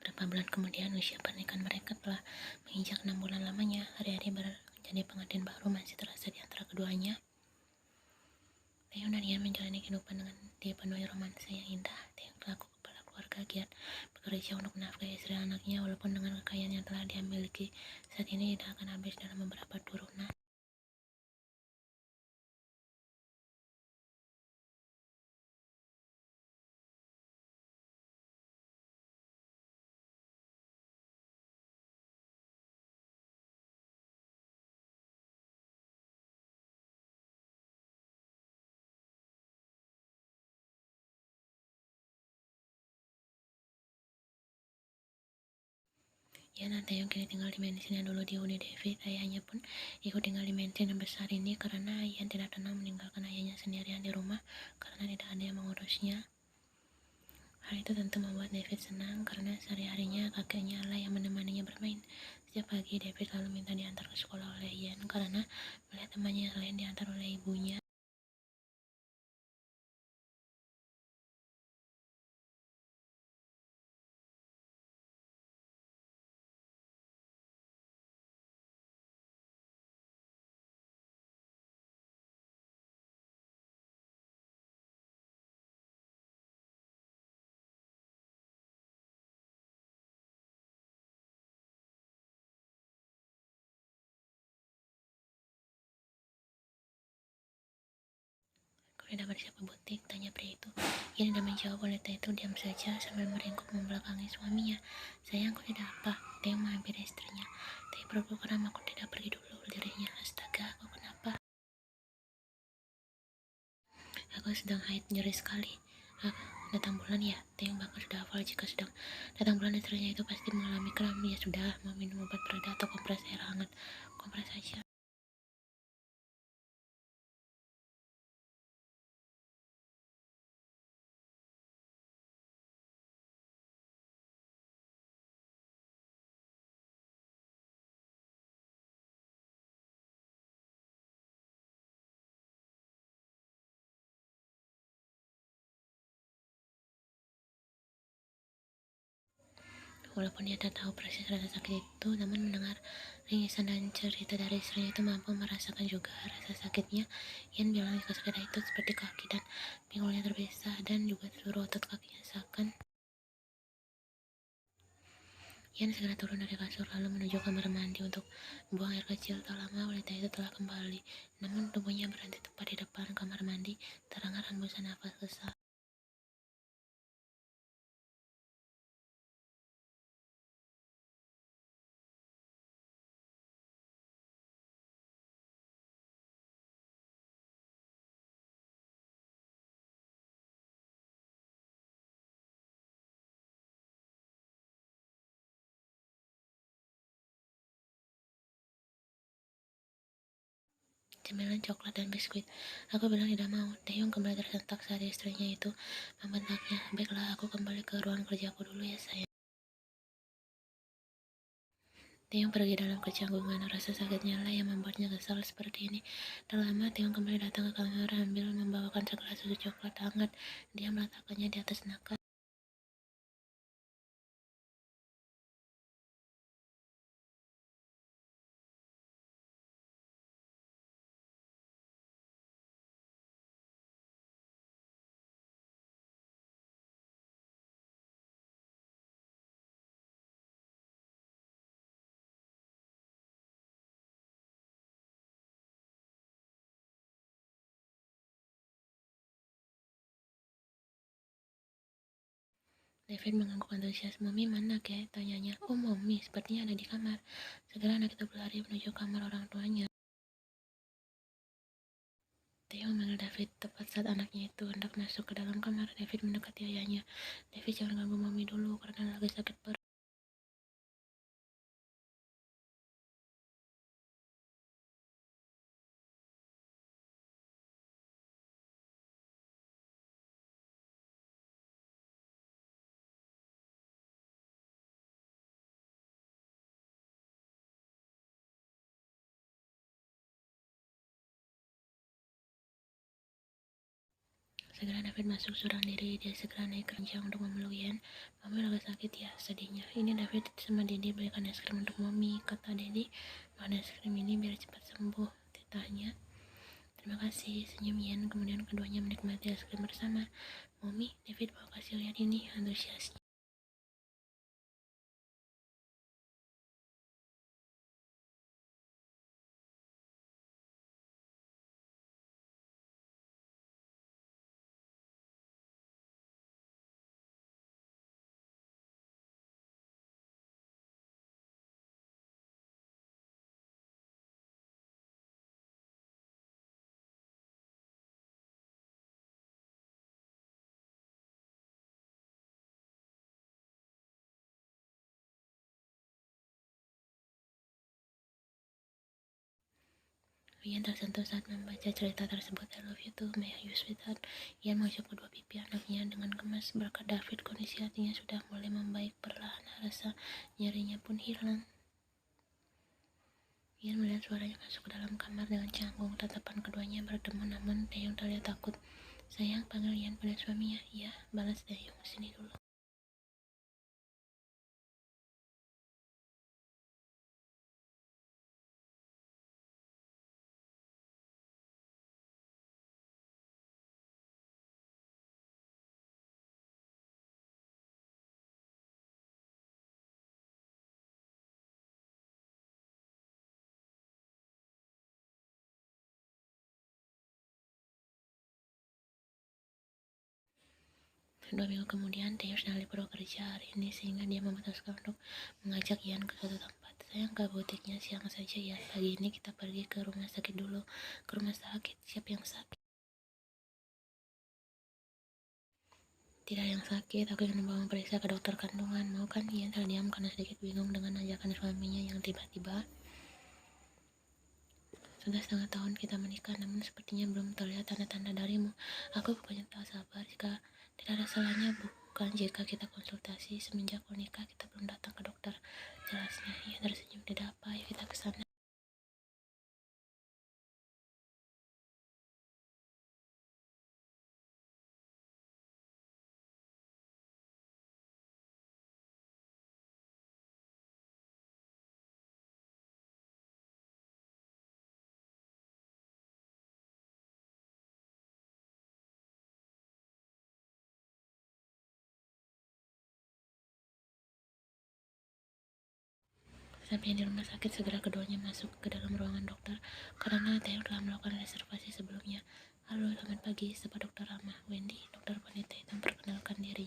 Beberapa bulan kemudian, usia pernikahan mereka telah menginjak 6 bulan lamanya. Hari-hari jadi pengantin baru masih terasa di antara keduanya. Taeyong dan Ian menjalani kehidupan dengan dipenuhi romansa yang indah. Taeyong selaku kepala keluarga giat bekerja untuk menafkahi istri anaknya, walaupun dengan kekayaan yang telah dia miliki saat ini tidak akan habis dalam beberapa turunan. Ian dan Taeyong kini tinggal di mansion yang dulu dihuni David. Ayahnya pun ikut tinggal di mansion yang besar ini karena Ian tidak tenang meninggalkan ayahnya sendirian di rumah karena tidak ada yang mengurusnya. Hal itu tentu membuat David senang karena sehari-harinya kakeknya lah yang menemaninya bermain. Setiap pagi David lalu minta diantar ke sekolah oleh Ian karena melihat temannya yang lain diantar oleh ibunya. "Kau tidak bersiap ke butik?" tanya pria itu. Ian tidak menjawab. Wanita itu diam saja sambil meringkuk membelakangi suaminya. "Sayang, kau tidak apa?" Taeyong menghampiri istrinya. "Tapi perutku kram, aku tidak pergi dulu," dirinya. "Astaga, kau kenapa?" "Aku sedang haid, nyeri sekali." "Datang bulan ya?" Taeyong bahkan sudah hafal jika sedang datang bulan istrinya itu pasti mengalami kram. Ya sudah, mau minum obat pereda atau kompres air hangat? Kompres saja. Walaupun dia tak tahu persis rasa sakit itu, namun mendengar ringisan dan cerita dari istrinya itu mampu merasakan juga rasa sakitnya. Ian bilang jika sakit itu seperti kaki dan pinggulnya terpisah dan juga seluruh otot kakinya seakan. Ian segera turun dari kasur lalu menuju kamar mandi untuk buang air kecil. Tak lama wanita itu telah kembali, namun tubuhnya berhenti tepat di depan kamar mandi, terdengar hembusan nafas sesak. Cemilan coklat dan biskuit. Aku bilang tidak mau. Taeyong kembali tersentak saat istrinya itu membentaknya. "Baiklah, aku kembali ke ruang kerjaku dulu ya sayang." Taeyong pergi dalam kecanggungan. Rasa sakitnya lah yang membuatnya kesal seperti ini. Tak lama Taeyong kembali datang ke kamar sambil membawakan segelas susu coklat hangat. Dia meletakkannya di atas nakas. David mengangguk antusias. "Mami mana, Kek?" tanyanya. "Oh, Mami, sepertinya ada di kamar." Segera anak itu berlari menuju kamar orang tuanya. Theo memanggil David tepat saat anaknya itu hendak masuk ke dalam kamar. David mendekati ayahnya. "David, jangan ganggu Mami dulu karena lagi sakit perut." Segera David masuk seorang diri. Dia segera naik ke ranjang untuk memeluk Ian. "Mami lagi sakit ya," sedihnya. "Ini David sama Dedi belikan es krim untuk Mami," kata Dedi. "Makan es krim ini biar cepat sembuh," titahnya. "Terima kasih," senyum Ian. Kemudian keduanya menikmati es krim bersama. "Mami, David mau kasih lihat ini," antusiasnya. Ian tersentuh saat membaca cerita tersebut. "I love you too, may I use sweetheart?" Ian mengucap kedua pipi anaknya dengan gemas. Berkat David, kondisi hatinya sudah mulai membaik perlahan. Rasa nyerinya pun hilang. Ian melihat suaranya masuk ke dalam kamar dengan canggung. Tatapan keduanya bertemu, namun Taeyong terlihat takut. "Sayang," panggil Ian pada suaminya. "Iya," balas Taeyong. "Sini dulu." Dua minggu kemudian, Taeyong sedang libur kerja hari ini sehingga dia memutuskan untuk mengajak Ian ke suatu tempat. "Sayang, ke butiknya siang saja ya. Pagi ini kita pergi ke rumah sakit dulu." "Ke rumah sakit? Siapa yang sakit?" "Tidak yang sakit, aku ingin membawa periksa ke dokter kandungan. Mau kan?" Ian terdiam karena sedikit bingung dengan ajakan suaminya yang tiba-tiba. "Sudah setengah tahun kita menikah, namun sepertinya belum terlihat tanda-tanda darimu. Aku bukannya tak sabar, jika tidak ada salahnya bukan jika kita konsultasi. Semenjak menikah kita belum datang ke dokter," jelasnya. Ia tersenyum. "Tidak apa, ayo kita ke sana." Sampai di rumah sakit, segera keduanya masuk ke dalam ruangan dokter karena Taeyong telah melakukan reservasi sebelumnya. "Halo, selamat pagi," sapa Dokter Ramah. "Wendy," dokter wanita itu memperkenalkan diri.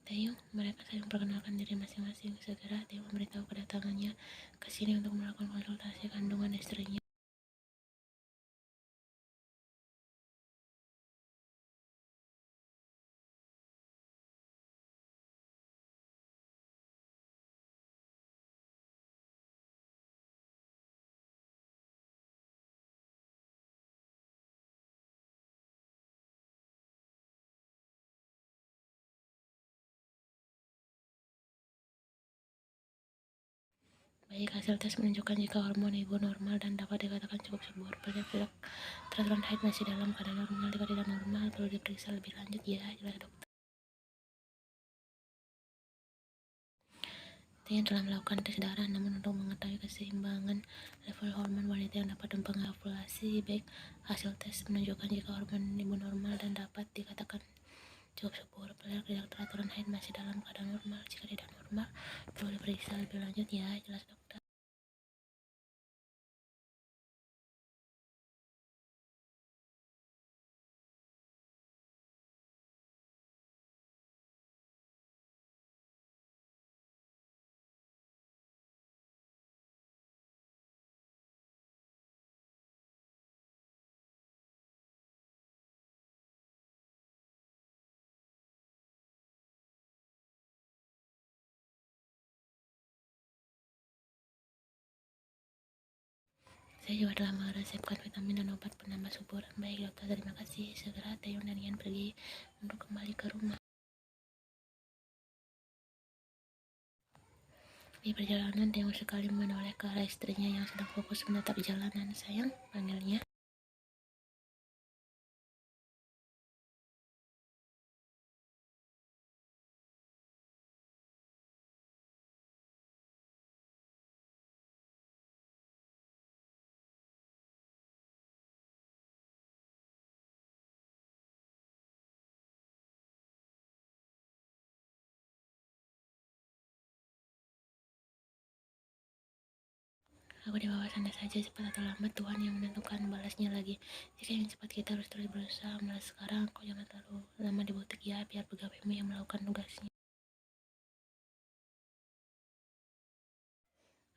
"Taeyong," mereka saling memperkenalkan diri masing-masing. Segera Taeyong memberitahu kedatangannya ke sini untuk melakukan konsultasi kandungan istrinya. Baik, hasil tes menunjukkan jika hormon ibu normal dan dapat dikatakan cukup subur. Pada teraturan haid masih dalam keadaan normal. Jika tidak normal, perlu diperiksa lebih lanjut ya, jelas dokter. Taeyong telah melakukan tes darah, namun untuk mengetahui keseimbangan level hormon wanita yang dapat mempengaruhi ovulasi, baik hasil tes menunjukkan jika hormon ibu normal dan dapat dikatakan cukup subur. Tidak teraturan haid masih dalam keadaan normal. Jika tidak normal, perlu diperiksa lebih lanjut ya, jelas dokter. Saya juga telah meresepkan vitamin dan obat penambah subur. Baik dokter, terima kasih. Segera Taeyong dan Ian pergi untuk kembali ke rumah. Di perjalanan, Taeyong sekali menoleh ke arah istrinya yang sedang fokus menatap jalanan. "Sayang," panggilnya. Aku di bawah sana saja, cepat atau lambat Tuhan yang menentukan balasnya lagi. Jika ingin cepat kita harus terus berusaha. Mulai sekarang kau jangan terlalu lama di butik ya, biar pegawaimu yang melakukan tugasnya.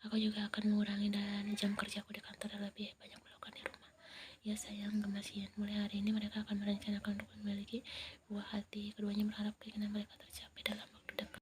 Aku juga akan mengurangi dan jam kerjaku di kantor dan lebih banyak melakukan di rumah. Ya sayang, gemas Ian. Mulai hari ini mereka akan merencanakan untuk memiliki buah hati. Keduanya berharap keinginan mereka tercapai dalam waktu dekat.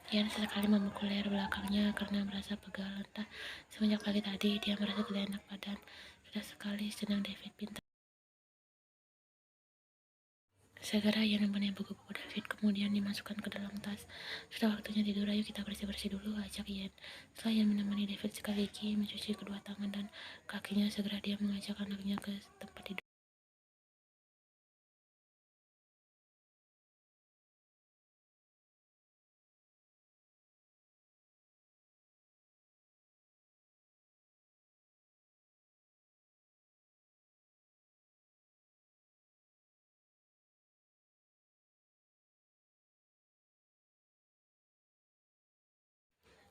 Ian sesekali memukul leher belakangnya karena merasa pegal. Entah semenjak pagi tadi dia merasa tidak enak badan. Sudah sekali sedang David pintar. Segera ia membenahi buku-buku David, kemudian dimasukkan ke dalam tas. Sudah waktunya tidur, ayo kita bersih-bersih dulu, ajak Ian. Setelah Ian menemani David sekali lagi mencuci kedua tangan dan kakinya, segera dia mengajak anaknya ke tempat tidur.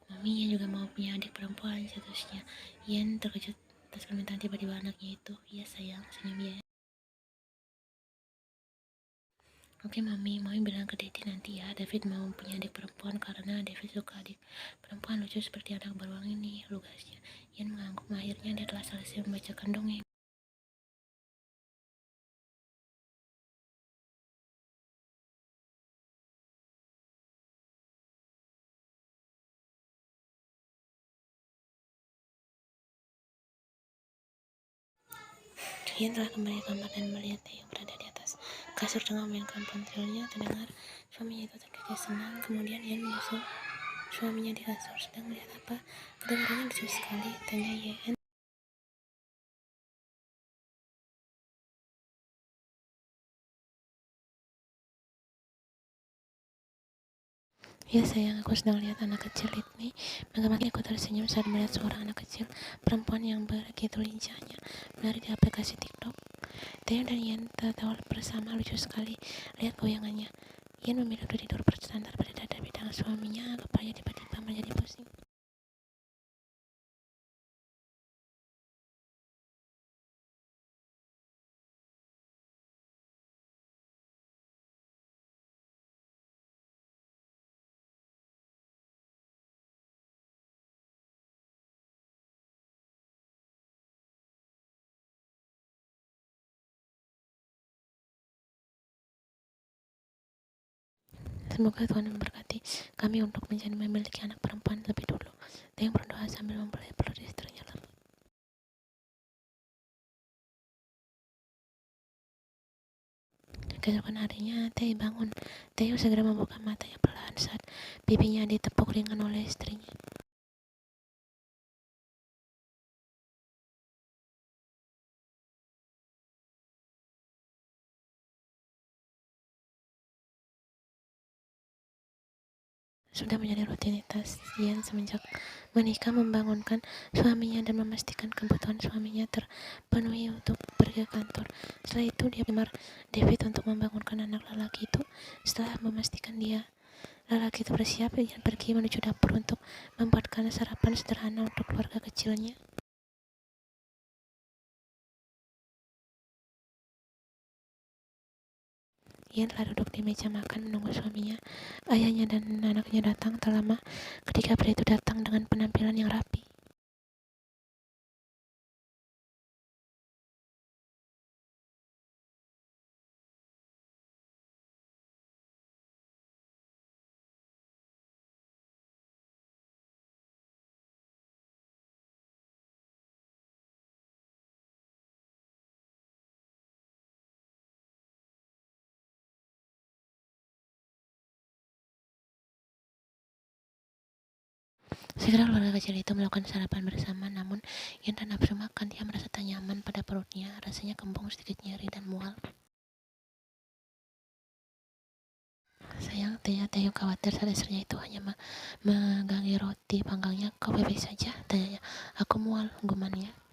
Mami, Ian juga mau punya adik perempuan, seterusnya. Ian terkejut atas permintaan tiba-tiba anaknya itu. Iya sayang, senyum Ian. Oke mami bilang ke Daddy nanti ya, David mau punya adik perempuan karena David suka adik perempuan lucu seperti anak beruang ini, lugasnya. Ian mengangguk, akhirnya dia telah selesai membacakan dongeng. Ian telah kembali ke kamar dan melihat Theo berada di atas kasur tengah memainkan ponselnya. Terdengar suaminya itu terkikis senang. Kemudian Ian menyusul suaminya di kasur. Sedang melihat apa? Kedengarannya lucu sekali, tanya Ian. Ya sayang, aku sedang lihat anak kecil ini. Bagaimana aku tersenyum saat melihat seorang anak kecil perempuan yang begitu lincahnya menari di aplikasi TikTok. Theo dan Ian tertawa bersama, lucu sekali. Lihat goyangannya. Ian memilih untuk tidur bersandar pada dada bidang suaminya. Kepalanya tiba-tiba menjadi pusing. Semoga Tuhan memberkati kami untuk menjadi memiliki anak perempuan lebih dulu. Theo berdoa sambil peluk istrinya lembut. Keesokan harinya, Theo bangun. Theo segera membuka matanya perlahan saat pipinya ditepuk ringan oleh istrinya. Sudah menjadi rutinitas Ian semenjak menikah membangunkan suaminya dan memastikan kebutuhan suaminya terpenuhi untuk pergi ke kantor. Setelah itu dia melamar David untuk membangunkan anak lelaki itu. Setelah memastikan dia lelaki itu bersiap, Ian pergi menuju dapur untuk membuatkan sarapan sederhana untuk keluarga kecilnya. Ian telah duduk di meja makan menunggu suaminya, ayahnya dan anaknya datang. Tak lama ketika pria itu datang dengan penampilan yang rapi. Segera keluarga kecil itu melakukan sarapan bersama, namun ia tak nafsu makan. Dia merasa tak nyaman pada perutnya, rasanya kembung, sedikit nyeri dan mual. Sayang, tanya Taehyung khawatir saat istrinya itu hanya memegangi roti panggangnya. Kau baik-baik saja? Tanyanya. Aku mual, gumannya.